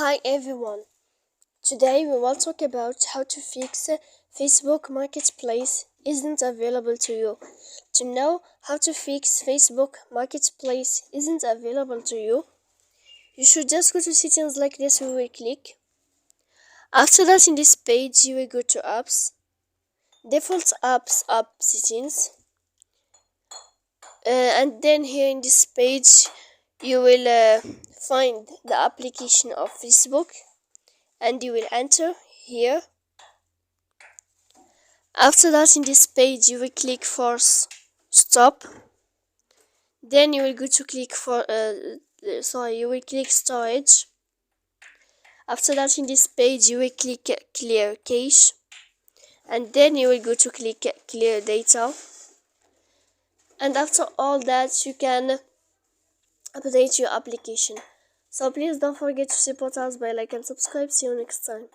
Hi everyone. Today we will talk about how to fix Facebook Marketplace isn't available to you. To know how to fix Facebook Marketplace isn't available to you, you should just go to settings like this. We will click. After that, in this page, you will go to apps, default apps, app settings, and then here in this page, you will find the application of Facebook. And you will enter here. After that, in this page you will click for stop. Then you will go to click for you will click storage. After that, in this page you will click clear cache, and then you will go to click clear data. And after all that, you can update your application. So please don't forget to support us by like and subscribe. See you next time.